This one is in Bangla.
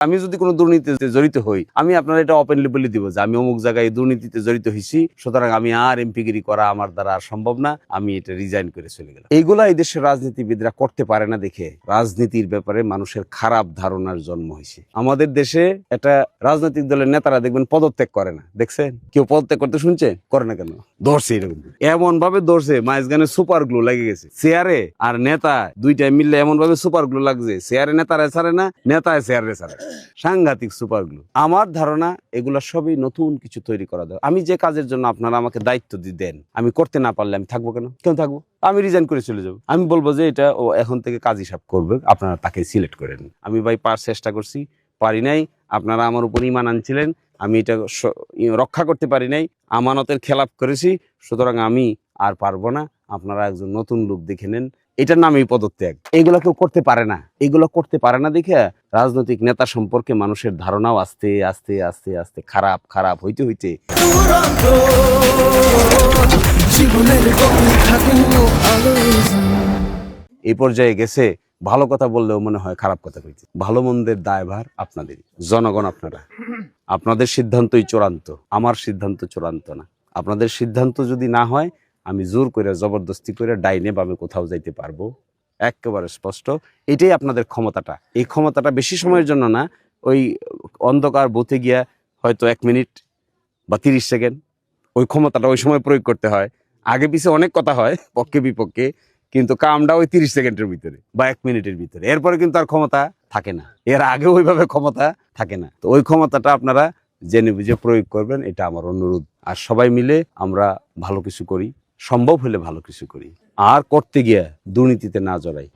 আমি যদি কোনো দুর্নীতিতে জড়িত হই, আমি আপনারা এটা ওপেনলি বলে দিব যে আমি অমুক জায়গায় দুর্নীতিতে জড়িত হয়েছি, সুতরাং আমি আর এমপিগিরি করা আমার দ্বারা আর সম্ভব না, আমি এটা রিজাইন করে চলে গেলাম। এইগুলা এই দেশের রাজনীতিবিদরা করতে পারে না দেখে রাজনীতির ব্যাপারে মানুষের খারাপ ধারণার জন্ম হয়েছে। আমাদের দেশে একটা রাজনৈতিক দলের নেতারা দেখবেন পদত্যাগ করে না, দেখছেন? কেউ পদত্যাগ করতে শুনছে? করে না কেন? ধরছে এরকম, এমন ভাবে ধরছে মাঝখানে সুপার গ্লু লেগে গেছে চেয়ারে আর নেতা দুইটাই মিললে, এমন ভাবে সুপার গ্লু লাগছে চেয়ারে নেতারা ছাড়ে না, নেতায় চেয়ারে ছাড়ে। সাংঘাতিক সুপার গ্লু। আমার ধারণা এগুলা সবই নতুন কিছু তৈরি করা দরকার। আমি যে কাজের জন্য আপনারা আমাকে দায়িত্ব দেন, আমি করতে না পারলে আমি থাকবো কেন? কেন থাকবো? আমি রিজাইন করে চলে যাবো। আমি বলবো যে এটা ও এখন থেকে কাজ হিসাব করবে, আপনারা তাকে সিলেক্ট করেন। আমি ভাই চেষ্টা করছি, পারি নাই। আপনারা আমার উপর ঈমান আনছিলেন, আমি এটা রক্ষা করতে পারি নাই, আমানতের খেলাপ করেছি, সুতরাং আমি আর পারবো না। আপনারা একজন নতুন লোক দেখে নেন, এটার নামই পদত্যাগ। এগুলো কেউ করতে পারে না, এগুলো করতে পারে না দেখে রাজনৈতিক নেতা সম্পর্কে মানুষের ধারণাও আস্তে আস্তে আস্তে আস্তে খারাপ খারাপ হইতে হইতে এই পর্যায়ে গেছে। ভালো কথা বললেও মনে হয় খারাপ কথা কইতে। ভালো মন্দের দায়ভার আপনাদেরই, জনগণ আপনারা, আপনাদের সিদ্ধান্তই চূড়ান্ত, আমার সিদ্ধান্ত চূড়ান্ত না। আপনাদের সিদ্ধান্ত যদি না হয়, আমি জোর করে জবরদস্তি করে ডাইনে বামে কোথাও যাইতে পারবো, একেবারে স্পষ্ট। এটাই আপনাদের ক্ষমতাটা। এই ক্ষমতাটা বেশি সময়ের জন্য না, ওই অন্ধকার বুথে গিয়া হয়তো 1 মিনিট বা 30 সেকেন্ড ওই ক্ষমতাটা ওই সময় প্রয়োগ করতে হয়। আগে পিছে অনেক কথা হয় পক্ষে বিপক্ষে, কিন্তু কামটা ওই 30 সেকেন্ডের ভিতরে বা 1 মিনিটের ভিতরে। এরপরে কিন্তু আর ক্ষমতা থাকে না, এর আগে ওইভাবে ক্ষমতা থাকে না। তো ওই ক্ষমতাটা আপনারা জেনে বুঝে প্রয়োগ করবেন, এটা আমার অনুরোধ। আর সবাই মিলে আমরা ভালো কিছু করি, সম্ভব হলে ভালো কিছু করি, আর করতে গিয়ে দুর্নীতিতে না জড়াই।